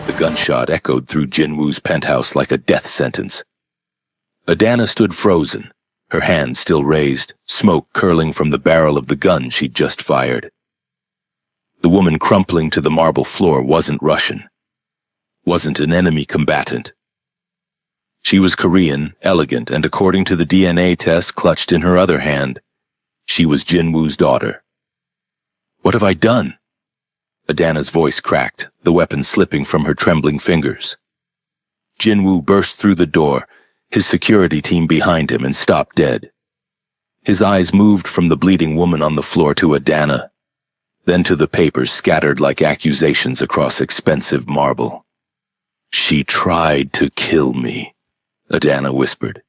The gunshot echoed through Jinwoo's penthouse like a death sentence. Adana stood frozen, her hand still raised, smoke curling from the barrel of the gun she'd just fired. The woman crumpling to the marble floor wasn't Russian, wasn't an enemy combatant. She was Korean, elegant, and according to the DNA test clutched in her other hand, she was Jinwoo's daughter. What have I done? Adana's voice cracked, the weapon slipping from her trembling fingers. Jinwoo burst through the door, his security team behind him, and stopped dead. His eyes moved from the bleeding woman on the floor to Adana, then to the papers scattered like accusations across expensive marble. She tried to kill me, Adana whispered.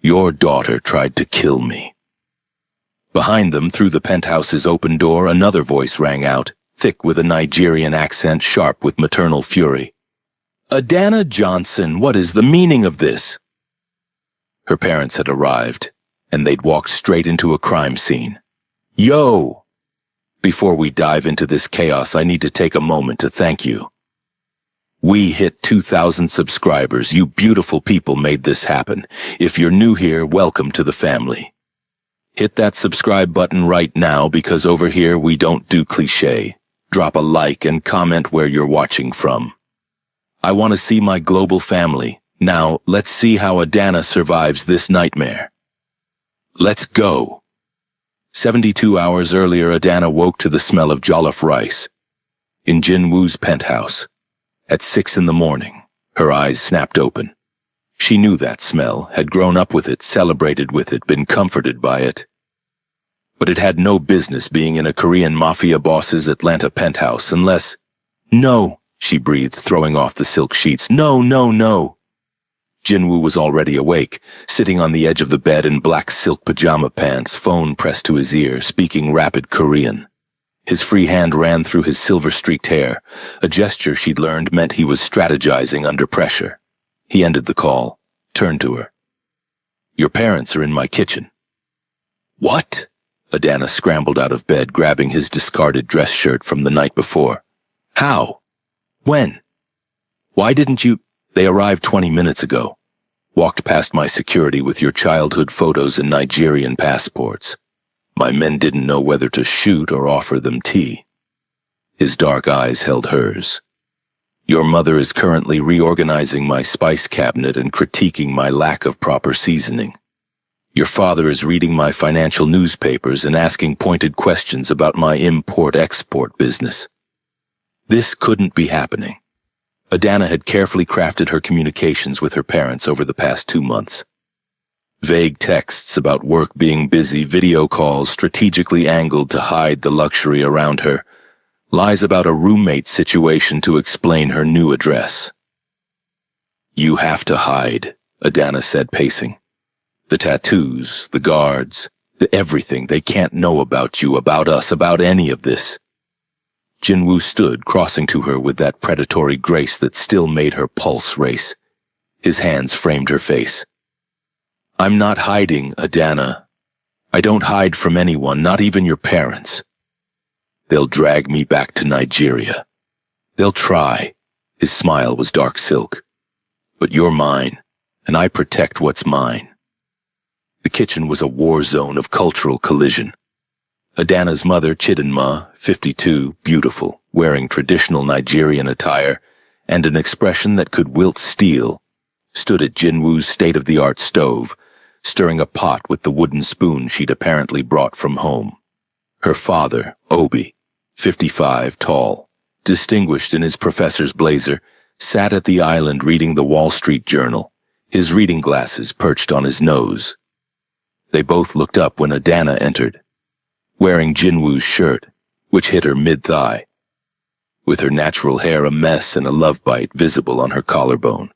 Your daughter tried to kill me. Behind them, through the penthouse's open door, another voice rang out, thick with a Nigerian accent, sharp with maternal fury. Adana Johnson, what is the meaning of this? Her parents had arrived, and they'd walked straight into a crime scene. Yo! Before we dive into this chaos, I need to take a moment to thank you. We hit 2,000 subscribers. You beautiful people made this happen. If you're new here, welcome to the family. Hit that subscribe button right now, because over here we don't do cliché. Drop a like and comment where you're watching from. I want to see my global family. Now, let's see how Adana survives this nightmare. Let's go. 72 hours earlier, Adana woke to the smell of jollof rice in Jinwoo's penthouse. At 6 in the morning, her eyes snapped open. She knew that smell, had grown up with it, celebrated with it, been comforted by it. But it had no business being in a Korean Mafia Boss's Atlanta penthouse unless— No, she breathed, throwing off the silk sheets. No, no, no. Jinwoo was already awake, sitting on the edge of the bed in black silk pajama pants, phone pressed to his ear, speaking rapid Korean. His free hand ran through his silver-streaked hair, a gesture she'd learned meant he was strategizing under pressure. He ended the call, turned to her. Your parents are in my kitchen. What? Adana scrambled out of bed, grabbing his discarded dress shirt from the night before. How? When? Why didn't you— They arrived 20 minutes ago. Walked past my security with your childhood photos and Nigerian passports. My men didn't know whether to shoot or offer them tea. His dark eyes held hers. Your mother is currently reorganizing my spice cabinet and critiquing my lack of proper seasoning. Your father is reading my financial newspapers and asking pointed questions about my import-export business. This couldn't be happening. Adana had carefully crafted her communications with her parents over the past 2 months. Vague texts about work being busy, video calls strategically angled to hide the luxury around her, lies about a roommate situation to explain her new address. You have to hide, Adana said, pacing. The tattoos, the guards, the everything. They can't know about you, about us, about any of this. Jinwoo stood, crossing to her with that predatory grace that still made her pulse race. His hands framed her face. I'm not hiding, Adana. I don't hide from anyone, not even your parents. They'll drag me back to Nigeria. They'll try. His smile was dark silk. But you're mine, and I protect what's mine. The kitchen was a war zone of cultural collision. Adana's mother, Chidinma, 52, beautiful, wearing traditional Nigerian attire and an expression that could wilt steel, stood at Jinwoo's state-of-the-art stove, stirring a pot with the wooden spoon she'd apparently brought from home. Her father, Obi, 55, tall, distinguished in his professor's blazer, sat at the island reading the Wall Street Journal, his reading glasses perched on his nose. They both looked up when Adana entered, wearing Jinwoo's shirt, which hit her mid-thigh, with her natural hair a mess and a love bite visible on her collarbone.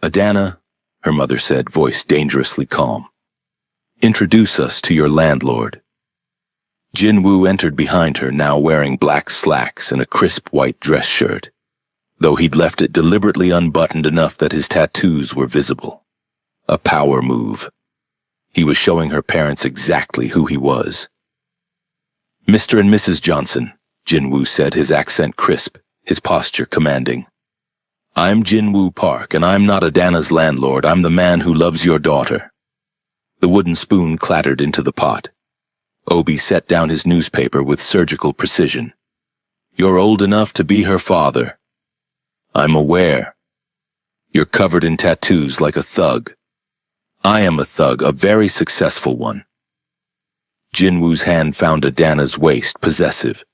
Adana, her mother said, voice dangerously calm. Introduce us to your landlord. Jinwoo entered behind her, now wearing black slacks and a crisp white dress shirt, though he'd left it deliberately unbuttoned enough that his tattoos were visible. A power move. He was showing her parents exactly who he was. Mr. and Mrs. Johnson, Jinwoo said, his accent crisp, his posture commanding. I'm Jinwoo Park, and I'm not Adana's landlord. I'm the man who loves your daughter. The wooden spoon clattered into the pot. Obi set down his newspaper with surgical precision. You're old enough to be her father. I'm aware. You're covered in tattoos like a thug. I am a thug, a very successful one. Jinwoo's hand found Adana's waist, possessive.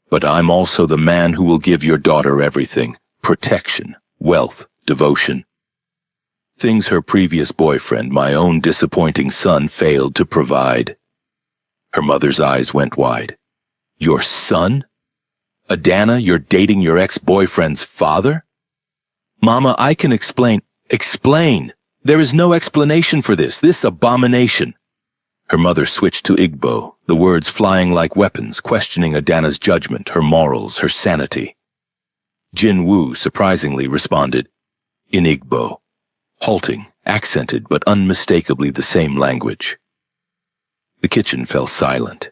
But I'm also the man who will give your daughter everything. Protection, wealth, devotion. Things her previous boyfriend, my own disappointing son, failed to provide. Her mother's eyes went wide. Your son? Adana, you're dating your ex-boyfriend's father? Mama, I can explain. Explain! There is no explanation for this abomination. Her mother switched to Igbo, the words flying like weapons, questioning Adana's judgment, her morals, her sanity. Jinwoo surprisingly responded, in Igbo, halting, accented but unmistakably the same language. The kitchen fell silent.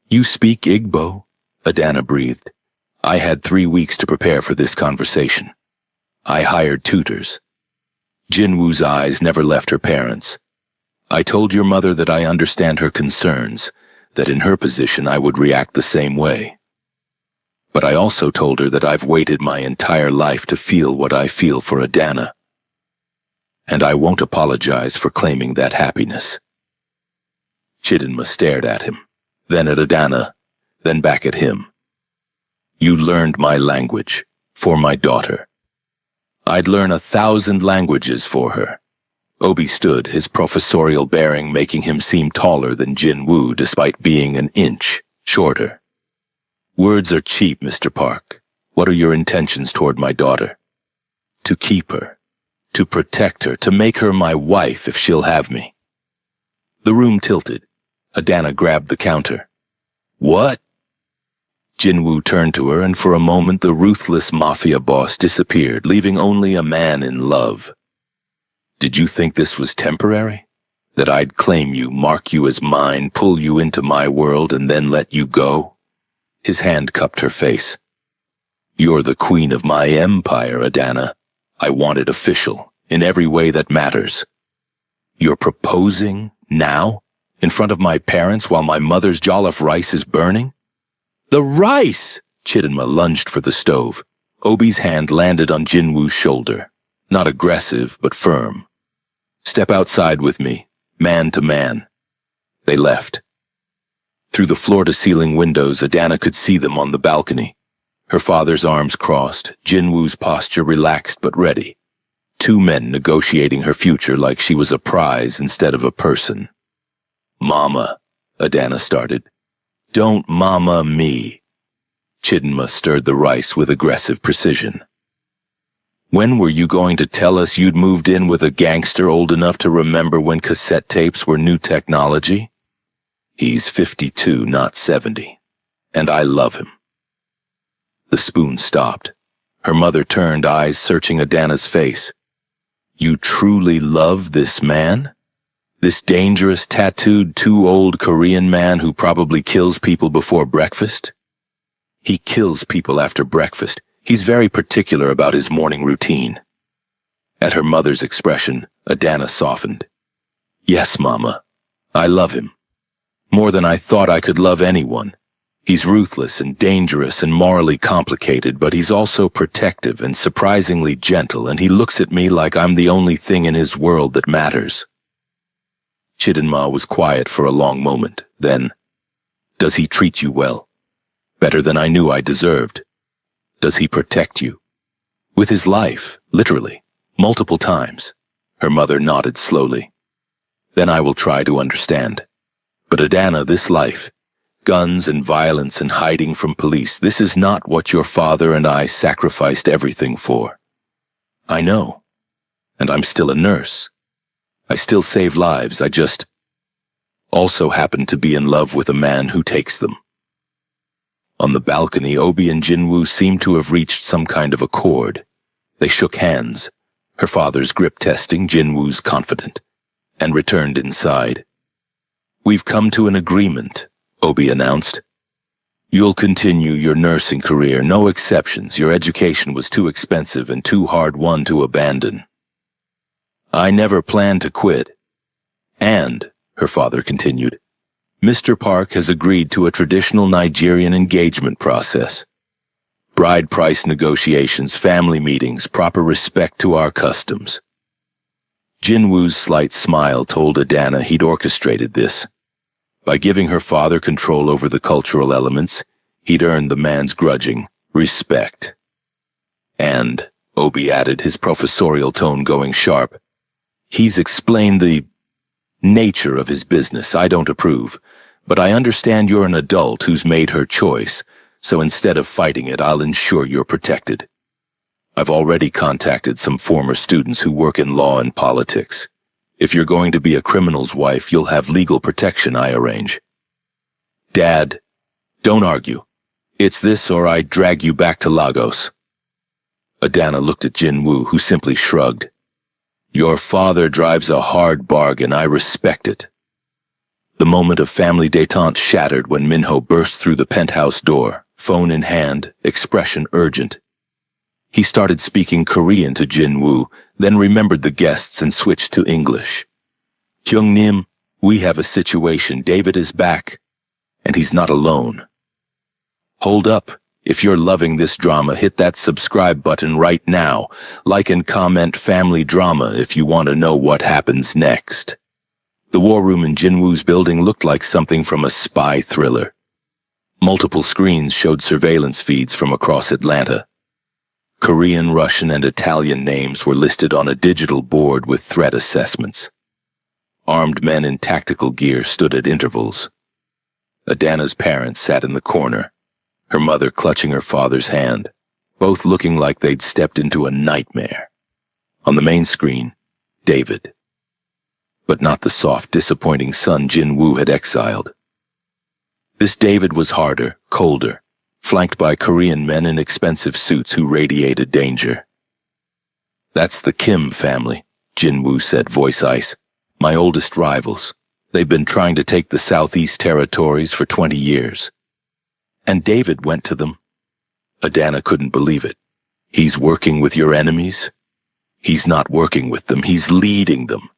You speak Igbo? Adana breathed. I had 3 weeks to prepare for this conversation. I hired tutors. Jinwoo's eyes never left her parents. I told your mother that I understand her concerns, that in her position I would react the same way. But I also told her that I've waited my entire life to feel what I feel for Adana. And I won't apologize for claiming that happiness. Chidinma stared at him, then at Adana, then back at him. You learned my language, for my daughter. I'd learn 1,000 languages for her. Obi stood, his professorial bearing making him seem taller than Jinwoo despite being an inch shorter. Words are cheap, Mr. Park. What are your intentions toward my daughter? To keep her, to protect her, to make her my wife if she'll have me. The room tilted. Adana grabbed the counter. What? Jinwoo turned to her, and for a moment the ruthless mafia boss disappeared, leaving only a man in love. Did you think this was temporary? That I'd claim you, mark you as mine, pull you into my world, and then let you go? His hand cupped her face. You're the queen of my empire, Adana. I want it official, in every way that matters. You're proposing now? In front of my parents while my mother's jollof rice is burning? The rice! Chidinma lunged for the stove. Obi's hand landed on Jinwoo's shoulder. Not aggressive, but firm. Step outside with me, man to man. They left. Through the floor-to-ceiling windows, Adana could see them on the balcony. Her father's arms crossed, Jinwoo's posture relaxed but ready. 2 men negotiating her future like she was a prize instead of a person. Mama, Adana started. Don't mama me. Chidinma stirred the rice with aggressive precision. When were you going to tell us you'd moved in with a gangster old enough to remember when cassette tapes were new technology? He's 52, not 70. And I love him. The spoon stopped. Her mother turned, eyes searching Adana's face. You truly love this man? This dangerous, tattooed, too old Korean man who probably kills people before breakfast? He kills people after breakfast. He's very particular about his morning routine. At her mother's expression, Adana softened. Yes, Mama. I love him. More than I thought I could love anyone. He's ruthless and dangerous and morally complicated, but he's also protective and surprisingly gentle, and he looks at me like I'm the only thing in his world that matters. Chidinma was quiet for a long moment. Then, does he treat you well? Better than I knew I deserved. Does he protect you? With his life, literally, multiple times. Her mother nodded slowly. Then I will try to understand. But Adana, this life, guns and violence and hiding from police, this is not what your father and I sacrificed everything for. I know. And I'm still a nurse. I still save lives. I just also happen to be in love with a man who takes them. On the balcony, Obi and Jinwoo seemed to have reached some kind of accord. They shook hands, her father's grip testing, Jinwoo's confident, and returned inside. We've come to an agreement, Obi announced. You'll continue your nursing career, no exceptions. Your education was too expensive and too hard-won to abandon. I never planned to quit. And, her father continued, Mr. Park has agreed to a traditional Nigerian engagement process. Bride price negotiations, family meetings, proper respect to our customs. Jinwoo's slight smile told Adana he'd orchestrated this. By giving her father control over the cultural elements, he'd earned the man's grudging respect. And, Obi added, his professorial tone going sharp, he's explained the nature of his business. I don't approve, but I understand you're an adult who's made her choice, so instead of fighting it, I'll ensure you're protected. I've already contacted some former students who work in law and politics. If you're going to be a criminal's wife, you'll have legal protection I arrange. Dad, don't argue. It's this or I drag you back to Lagos. Adana looked at Jinwoo, who simply shrugged. Your father drives a hard bargain, I respect it. The moment of family détente shattered when Minho burst through the penthouse door, phone in hand, expression urgent. He started speaking Korean to Jinwoo, then remembered the guests and switched to English. Hyungnim, we have a situation. David is back, and he's not alone. Hold up. If you're loving this drama, hit that subscribe button right now. Like and comment family drama if you want to know what happens next. The war room in Jinwoo's building looked like something from a spy thriller. Multiple screens showed surveillance feeds from across Atlanta. Korean, Russian, and Italian names were listed on a digital board with threat assessments. Armed men in tactical gear stood at intervals. Adana's parents sat in the corner, her mother clutching her father's hand, both looking like they'd stepped into a nightmare. On the main screen, David. But not the soft, disappointing son Jinwoo had exiled. This David was harder, colder, flanked by Korean men in expensive suits who radiated danger. That's the Kim family, Jinwoo said, voice ice. My oldest rivals. They've been trying to take the Southeast Territories for 20 years. And David went to them. Adana couldn't believe it. He's working with your enemies? He's not working with them, he's leading them.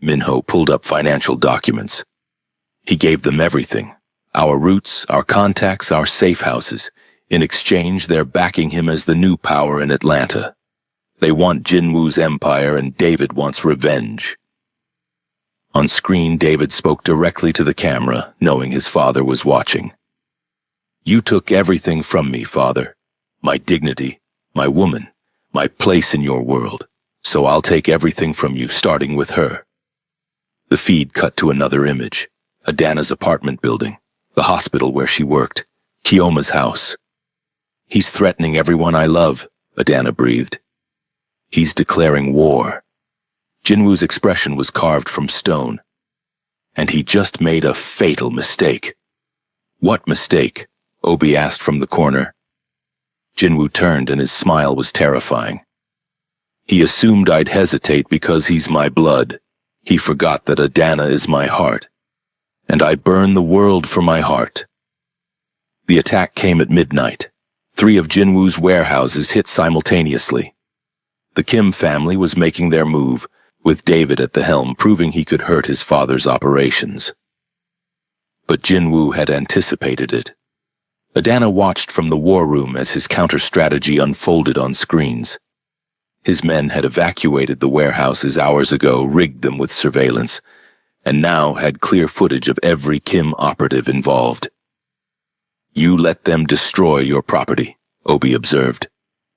Minho pulled up financial documents. He gave them everything. Our routes, our contacts, our safe houses. In exchange, they're backing him as the new power in Atlanta. They want Jinwoo's empire and David wants revenge. On screen, David spoke directly to the camera, knowing his father was watching. You took everything from me, Father. My dignity, my woman, my place in your world. So I'll take everything from you, starting with her. The feed cut to another image. Adana's apartment building, the hospital where she worked, Kioma's house. He's threatening everyone I love, Adana breathed. He's declaring war. Jinwoo's expression was carved from stone. And he just made a fatal mistake. What mistake? Obi asked from the corner. Jinwoo turned and his smile was terrifying. He assumed I'd hesitate because he's my blood. He forgot that Adana is my heart. And I burn the world for my heart. The attack came at midnight. 3 of Jinwoo's warehouses hit simultaneously. The Kim family was making their move, with David at the helm proving he could hurt his father's operations. But Jinwoo had anticipated it. Adana watched from the war room as his counter-strategy unfolded on screens. His men had evacuated the warehouses hours ago, rigged them with surveillance, and now had clear footage of every Kim operative involved. You let them destroy your property, Obi observed.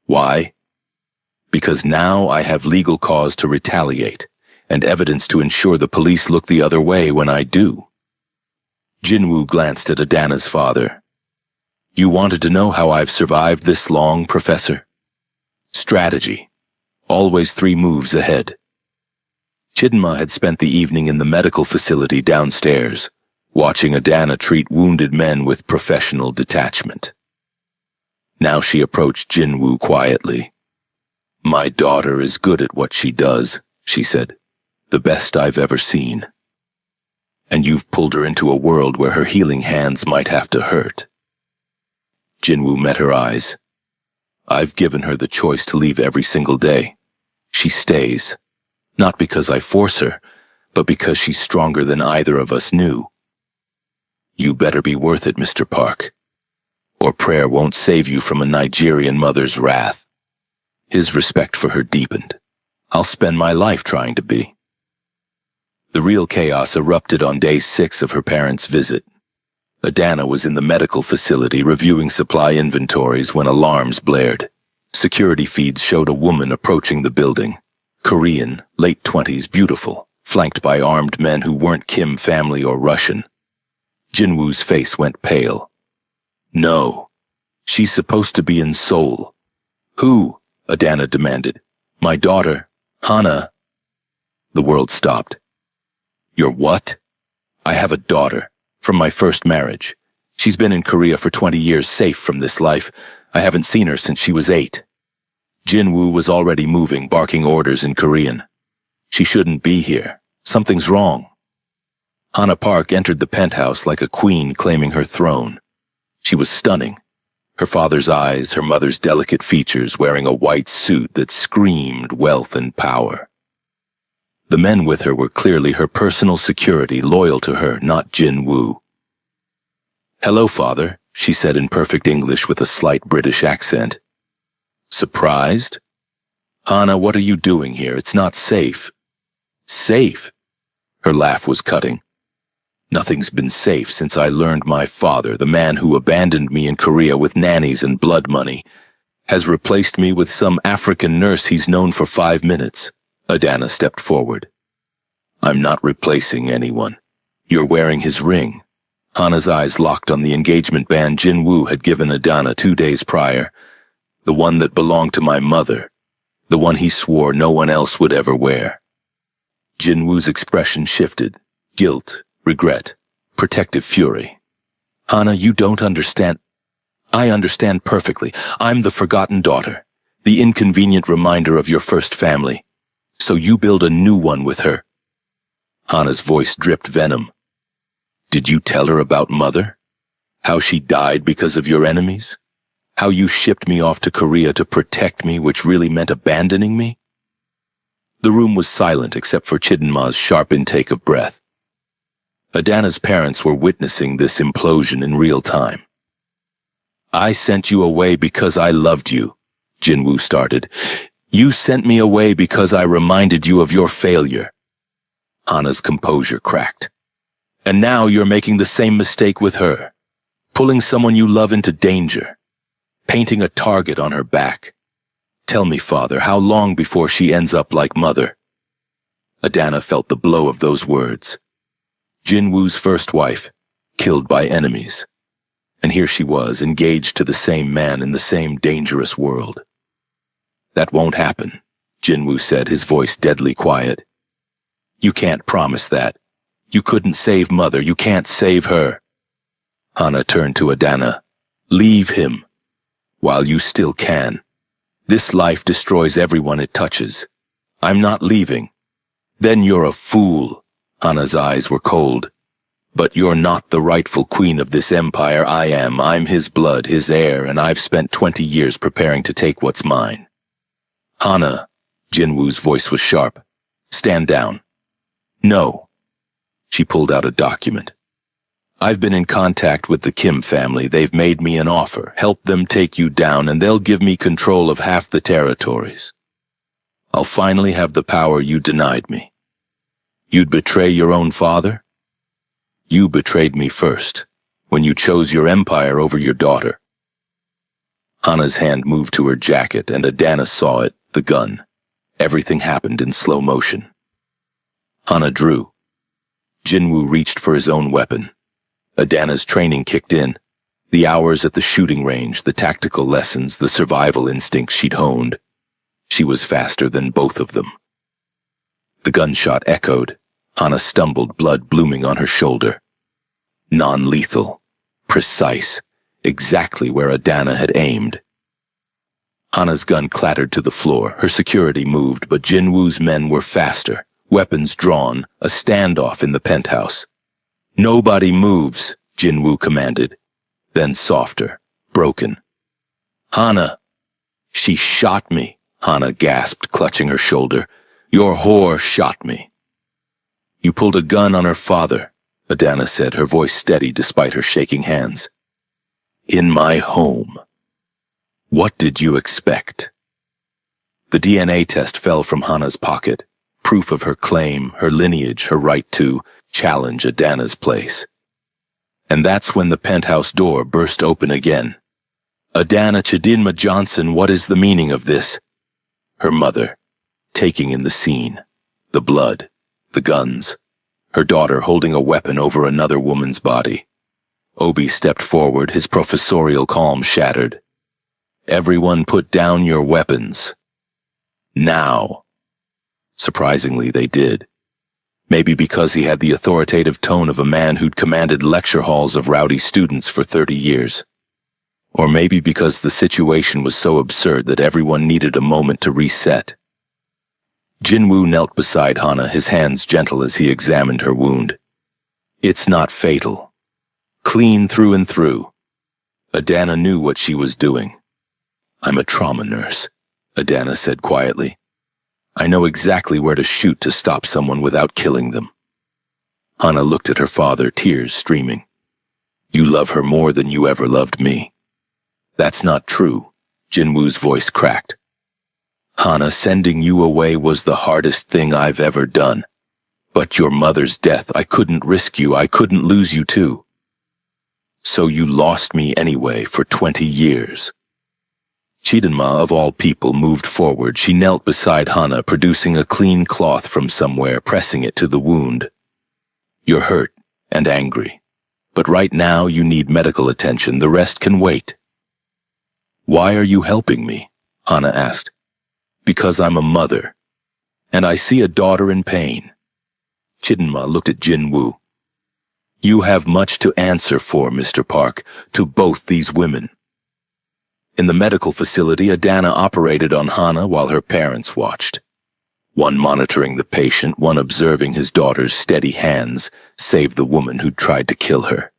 Why? Because now I have legal cause to retaliate, and evidence to ensure the police look the other way when I do. Jinwoo glanced at Adana's father. You wanted to know how I've survived this long, Professor? Strategy. Always 3 moves ahead. Chidinma had spent the evening in the medical facility downstairs, watching Adana treat wounded men with professional detachment. Now she approached Jinwoo quietly. My daughter is good at what she does, she said. The best I've ever seen. And you've pulled her into a world where her healing hands might have to hurt. Jinwoo met her eyes. I've given her the choice to leave every single day. She stays. Not because I force her, but because she's stronger than either of us knew. You better be worth it, Mr. Park, or prayer won't save you from a Nigerian mother's wrath. His respect for her deepened. I'll spend my life trying to be. The real chaos erupted on day 6 of her parents' visit. Adana was in the medical facility reviewing supply inventories when alarms blared. Security feeds showed a woman approaching the building. Korean, late 20s, beautiful, flanked by armed men who weren't Kim family or Russian. Jinwoo's face went pale. No, she's supposed to be in Seoul. Who? Adana demanded. My daughter, Hana. The world stopped. Your what? I have a daughter, from my first marriage. She's been in Korea for 20 years, safe from this life. I haven't seen her since she was 8. Jinwoo was already moving, barking orders in Korean. She shouldn't be here. Something's wrong. Hana Park entered the penthouse like a queen claiming her throne. She was stunning. Her father's eyes, her mother's delicate features, wearing a white suit that screamed wealth and power. The men with her were clearly her personal security, loyal to her, not Jinwoo. Hello, father, she said in perfect English with a slight British accent. Surprised? Hana, what are you doing here? It's not safe. Safe? Her laugh was cutting. Nothing's been safe since I learned my father, the man who abandoned me in Korea with nannies and blood money, has replaced me with some African nurse he's known for 5 minutes. Adana stepped forward. I'm not replacing anyone. You're wearing his ring. Hana's eyes locked on the engagement band Jinwoo had given Adana 2 days prior. The one that belonged to my mother. The one he swore no one else would ever wear. Jinwoo's expression shifted. Guilt, regret, protective fury. Hana, you don't understand. I understand perfectly. I'm the forgotten daughter, the inconvenient reminder of your first family. So you build a new one with her. Hana's voice dripped venom. Did you tell her about Mother? How she died because of your enemies? How you shipped me off to Korea to protect me, which really meant abandoning me? The room was silent except for Chidinma's sharp intake of breath. Adana's parents were witnessing this implosion in real time. I sent you away because I loved you, Jinwoo started. You sent me away because I reminded you of your failure. Hana's composure cracked. And now you're making the same mistake with her, pulling someone you love into danger, painting a target on her back. Tell me, father, how long before she ends up like Mother? Adana felt the blow of those words. Jinwoo's first wife, killed by enemies. And here she was, engaged to the same man in the same dangerous world. That won't happen, Jinwoo said, his voice deadly quiet. You can't promise that. You couldn't save Mother. You can't save her. Hana turned to Adana. Leave him, while you still can. This life destroys everyone it touches. I'm not leaving. Then you're a fool. Hana's eyes were cold. But you're not the rightful queen of this empire. I am. I'm his blood, his heir, and I've spent 20 years preparing to take what's mine. Hana, Jinwoo's voice was sharp. Stand down. No. She pulled out a document. I've been in contact with the Kim family. They've made me an offer. Help them take you down, and they'll give me control of half the territories. I'll finally have the power you denied me. You'd betray your own father? You betrayed me first, when you chose your empire over your daughter. Hana's hand moved to her jacket, and Adana saw it, the gun. Everything happened in slow motion. Hana drew. Jinwoo reached for his own weapon. Adana's training kicked in. The hours at the shooting range, the tactical lessons, the survival instincts she'd honed. She was faster than both of them. The gunshot echoed. Hana stumbled, blood blooming on her shoulder. Non-lethal. Precise. Exactly where Adana had aimed. Hana's gun clattered to the floor. Her security moved, but Jinwoo's men were faster. Weapons drawn, a standoff in the penthouse. Nobody moves, Jinwoo commanded. Then softer, broken. Hana! She shot me, Hana gasped, clutching her shoulder. Your whore shot me. You pulled a gun on her father, Adana said, her voice steady despite her shaking hands. In my home. What did you expect? The DNA test fell from Hana's pocket, proof of her claim, her lineage, her right to challenge Adana's place. And that's when the penthouse door burst open again. Adana Chidinma Johnson, what is the meaning of this? Her mother, taking in the scene, the blood, the guns, her daughter holding a weapon over another woman's body. Obi stepped forward, his professorial calm shattered. Everyone put down your weapons. Now. Surprisingly, they did. Maybe because he had the authoritative tone of a man who'd commanded lecture halls of rowdy students for 30 years. Or maybe because the situation was so absurd that everyone needed a moment to reset. Jinwoo knelt beside Hana, his hands gentle as he examined her wound. It's not fatal. Clean through and through. Adana knew what she was doing. I'm a trauma nurse, Adana said quietly. I know exactly where to shoot to stop someone without killing them. Hana looked at her father, tears streaming. You love her more than you ever loved me. That's not true, Jinwoo's voice cracked. Hana, sending you away was the hardest thing I've ever done. But your mother's death, I couldn't risk you, I couldn't lose you too. So you lost me anyway for 20 years. Chidinma, of all people, moved forward. She knelt beside Hana, producing a clean cloth from somewhere, pressing it to the wound. You're hurt and angry, but right now you need medical attention. The rest can wait. Why are you helping me? Hana asked. Because I'm a mother, and I see a daughter in pain. Chidinma looked at Jinwoo. You have much to answer for, Mr. Park, to both these women. In the medical facility, Adana operated on Hana while her parents watched. One monitoring the patient, one observing his daughter's steady hands save the woman who'd tried to kill her.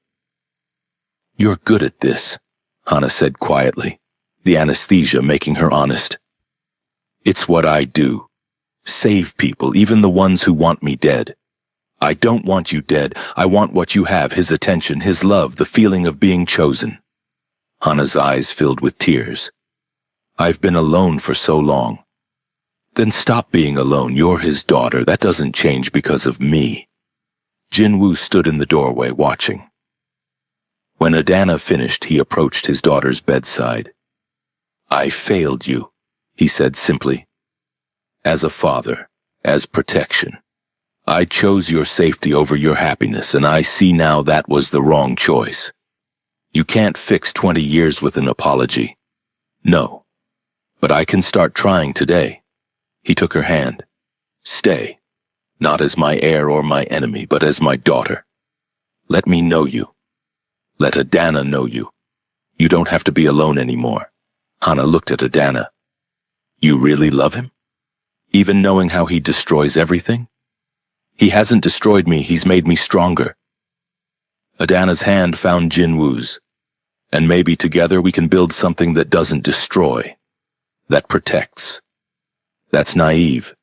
You're good at this, Hana said quietly, the anesthesia making her honest. It's what I do. Save people, even the ones who want me dead. I don't want you dead. I want what you have, his attention, his love, the feeling of being chosen. Hana's eyes filled with tears. I've been alone for so long. Then stop being alone. You're his daughter. That doesn't change because of me. Jinwoo stood in the doorway watching. When Adana finished, he approached his daughter's bedside. I failed you, he said simply. As a father, as protection. I chose your safety over your happiness, and I see now that was the wrong choice. You can't fix 20 years with an apology. No. But I can start trying today. He took her hand. Stay. Not as my heir or my enemy, but as my daughter. Let me know you. Let Adana know you. You don't have to be alone anymore. Hana looked at Adana. You really love him? Even knowing how he destroys everything? He hasn't destroyed me, he's made me stronger. Adana's hand found Jinwoo's, and maybe together we can build something that doesn't destroy, that protects. That's naive.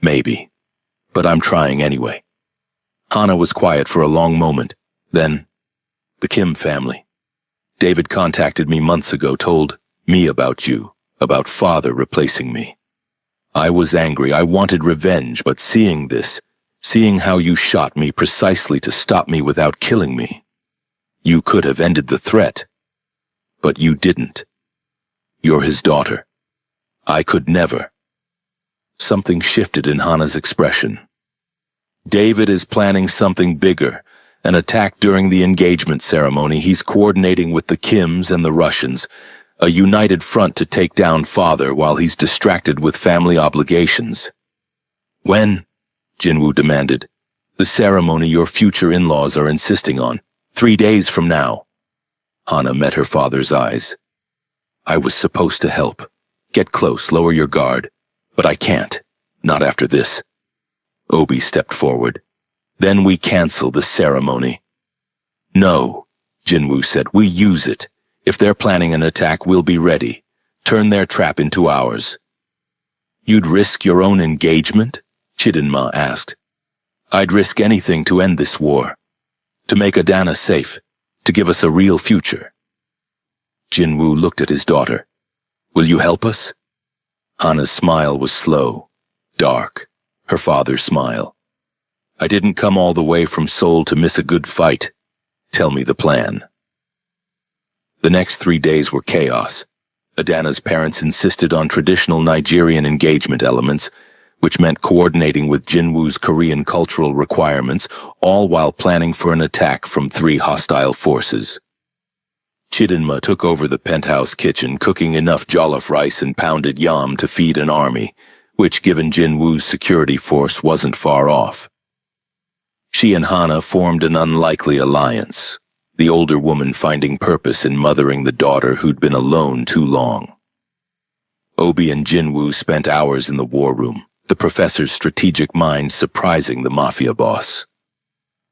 Maybe, but I'm trying anyway. Hana was quiet for a long moment. Then, the Kim family. David contacted me months ago, told me about you, about father replacing me. I was angry, I wanted revenge, but seeing this, seeing how you shot me precisely to stop me without killing me. You could have ended the threat, but you didn't. You're his daughter. I could never. Something shifted in Hana's expression. David is planning something bigger, an attack during the engagement ceremony. He's coordinating with the Kims and the Russians, a united front to take down father while he's distracted with family obligations. When? Jinwoo demanded. The ceremony your future in-laws are insisting on. 3 days from now. Hana met her father's eyes. I was supposed to help. Get close, lower your guard. But I can't. Not after this. Obi stepped forward. Then we cancel the ceremony. No, Jinwoo said. We use it. If they're planning an attack, we'll be ready. Turn their trap into ours." "You'd risk your own engagement?" Chidinma asked. "I'd risk anything to end this war. To make Adana safe. To give us a real future." Jinwoo looked at his daughter. "Will you help us?" Hana's smile was slow, dark, her father's smile. "I didn't come all the way from Seoul to miss a good fight. Tell me the plan." The next 3 days were chaos. Adana's parents insisted on traditional Nigerian engagement elements, which meant coordinating with Jinwoo's Korean cultural requirements, all while planning for an attack from 3 hostile forces. Chidinma took over the penthouse kitchen, cooking enough jollof rice and pounded yam to feed an army, which, given Jinwoo's security force, wasn't far off. She and Hana formed an unlikely alliance, the older woman finding purpose in mothering the daughter who'd been alone too long. Obi and Jinwoo spent hours in the war room, the professor's strategic mind surprising the mafia boss.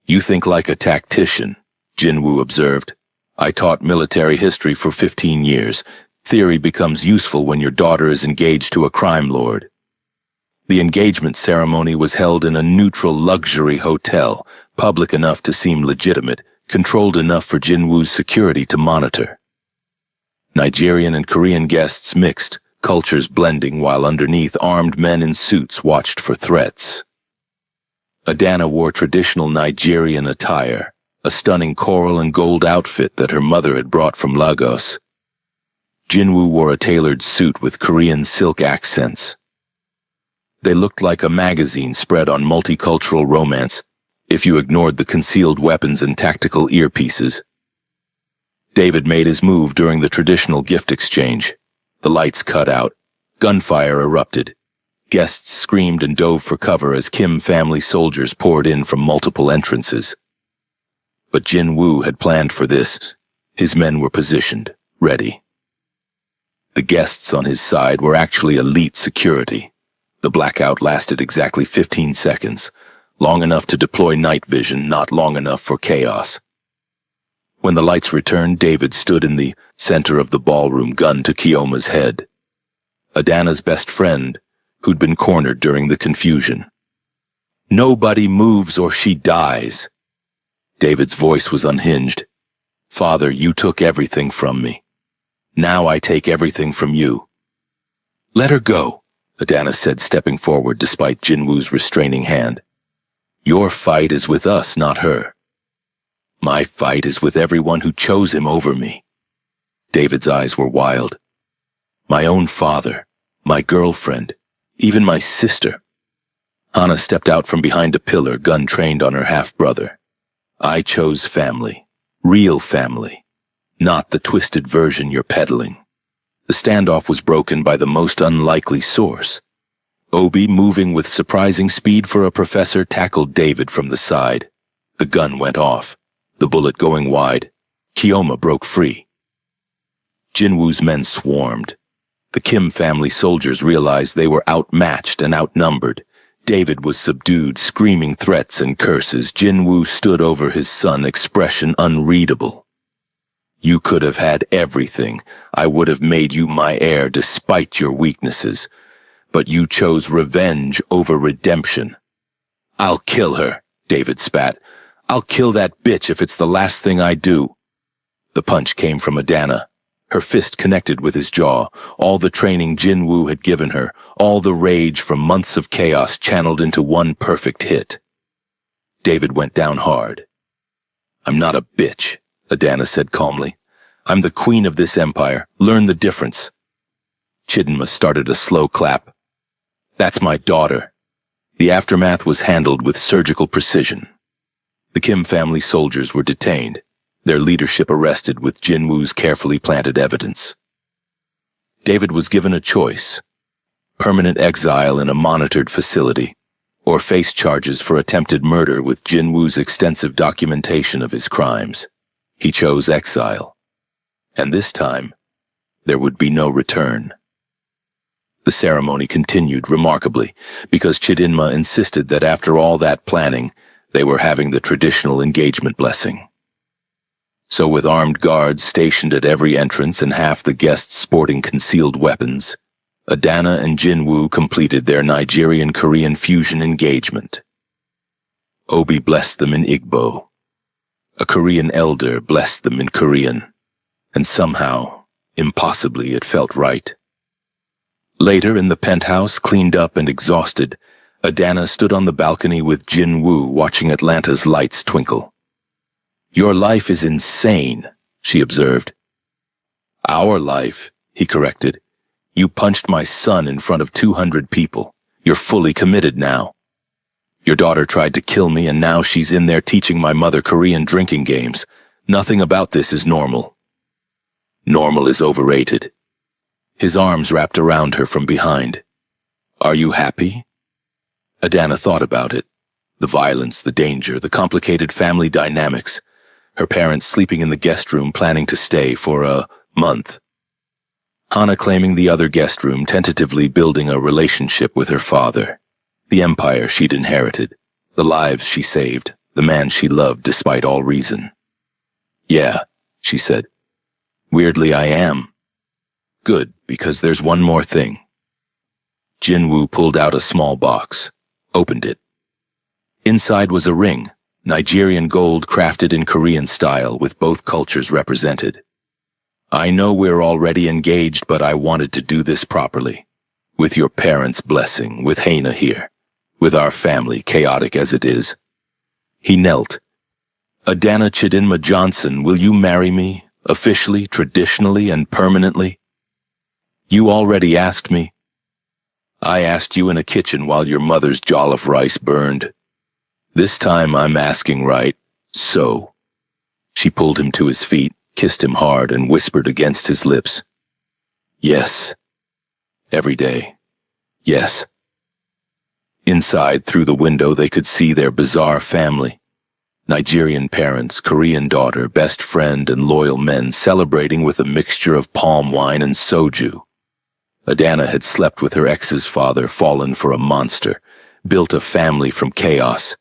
"You think like a tactician," Jinwoo observed. "I taught military history for 15 years. Theory becomes useful when your daughter is engaged to a crime lord." The engagement ceremony was held in a neutral luxury hotel, public enough to seem legitimate, controlled enough for Jinwoo's security to monitor. Nigerian and Korean guests mixed, cultures blending, while underneath armed men in suits watched for threats. Adana wore traditional Nigerian attire, a stunning coral and gold outfit that her mother had brought from Lagos. Jinwoo wore a tailored suit with Korean silk accents. They looked like a magazine spread on multicultural romance, if you ignored the concealed weapons and tactical earpieces. David made his move during the traditional gift exchange. The lights cut out. Gunfire erupted. Guests screamed and dove for cover as Kim family soldiers poured in from multiple entrances. But Jinwoo had planned for this. His men were positioned, ready. The guests on his side were actually elite security. The blackout lasted exactly 15 seconds, long enough to deploy night vision, not long enough for chaos. When the lights returned, David stood in the center of the ballroom, gun to Kiyoma's head. Adana's best friend, who'd been cornered during the confusion. "Nobody moves or she dies." David's voice was unhinged. "Father, you took everything from me. Now I take everything from you." "Let her go," Adana said, stepping forward despite Jinwoo's restraining hand. "Your fight is with us, not her." "My fight is with everyone who chose him over me." David's eyes were wild. "My own father, my girlfriend, even my sister." Hana stepped out from behind a pillar, gun trained on her half-brother. "I chose family, real family, not the twisted version you're peddling." The standoff was broken by the most unlikely source. Obi, moving with surprising speed for a professor, tackled David from the side. The gun went off, the bullet going wide. Kiyoma broke free. Jinwoo's men swarmed. The Kim family soldiers realized they were outmatched and outnumbered. David was subdued, screaming threats and curses. Jinwoo stood over his son, expression unreadable. "You could have had everything. I would have made you my heir despite your weaknesses. But you chose revenge over redemption." "I'll kill her," David spat. "I'll kill that bitch if it's the last thing I do." The punch came from Adana. Her fist connected with his jaw. All the training Jinwoo had given her, all the rage from months of chaos channeled into one perfect hit. David went down hard. "I'm not a bitch," Adana said calmly. "I'm the queen of this empire. Learn the difference." Chidinma started a slow clap. "That's my daughter." The aftermath was handled with surgical precision. The Kim family soldiers were detained, their leadership arrested with Jinwoo's carefully planted evidence. David was given a choice: permanent exile in a monitored facility, or face charges for attempted murder with Jinwoo's extensive documentation of his crimes. He chose exile. And this time, there would be no return. The ceremony continued remarkably, because Chidinma insisted that after all that planning, they were having the traditional engagement blessing. So with armed guards stationed at every entrance and half the guests sporting concealed weapons, Adana and Jinwoo completed their Nigerian-Korean fusion engagement. Obi blessed them in Igbo. A Korean elder blessed them in Korean, and somehow, impossibly, it felt right. Later, in the penthouse, cleaned up and exhausted, Adana stood on the balcony with Jinwoo watching Atlanta's lights twinkle. "Your life is insane," she observed. "Our life," he corrected. "You punched my son in front of 200 people. You're fully committed now. Your daughter tried to kill me and now she's in there teaching my mother Korean drinking games. Nothing about this is normal." "Normal is overrated." His arms wrapped around her from behind. "Are you happy?" Adana thought about it. The violence, the danger, the complicated family dynamics. Her parents sleeping in the guest room planning to stay for a month. Hana claiming the other guest room, tentatively building a relationship with her father. The empire she'd inherited. The lives she saved. The man she loved despite all reason. "Yeah," she said. "Weirdly, I am." "Good, because there's one more thing." Jinwoo pulled out a small box, opened it. Inside was a ring, Nigerian gold crafted in Korean style with both cultures represented. "I know we're already engaged, but I wanted to do this properly. With your parents' blessing, with Hana here, with our family, chaotic as it is." He knelt. "Adana Chidinma Johnson, will you marry me, officially, traditionally, and permanently?" "You already asked me." "I asked you in a kitchen while your mother's jollof rice burned. This time I'm asking right, so." She pulled him to his feet, kissed him hard, and whispered against his lips. "Yes. Every day. Yes." Inside, through the window, they could see their bizarre family. Nigerian parents, Korean daughter, best friend, and loyal men celebrating with a mixture of palm wine and soju. Adana had slept with her ex's father, fallen for a monster, built a family from chaos.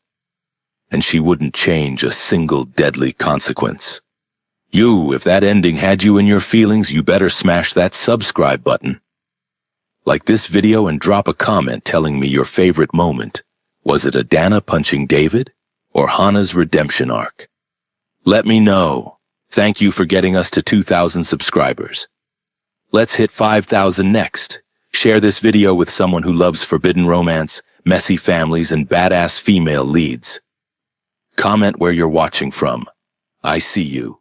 And she wouldn't change a single deadly consequence. If that ending had you in your feelings, you better smash that subscribe button. Like this video and drop a comment telling me your favorite moment. Was it Adana punching David or Hana's redemption arc? Let me know. Thank you for getting us to 2,000 subscribers. Let's hit 5,000 next. Share this video with someone who loves forbidden romance, messy families, and badass female leads. Comment where you're watching from. I see you.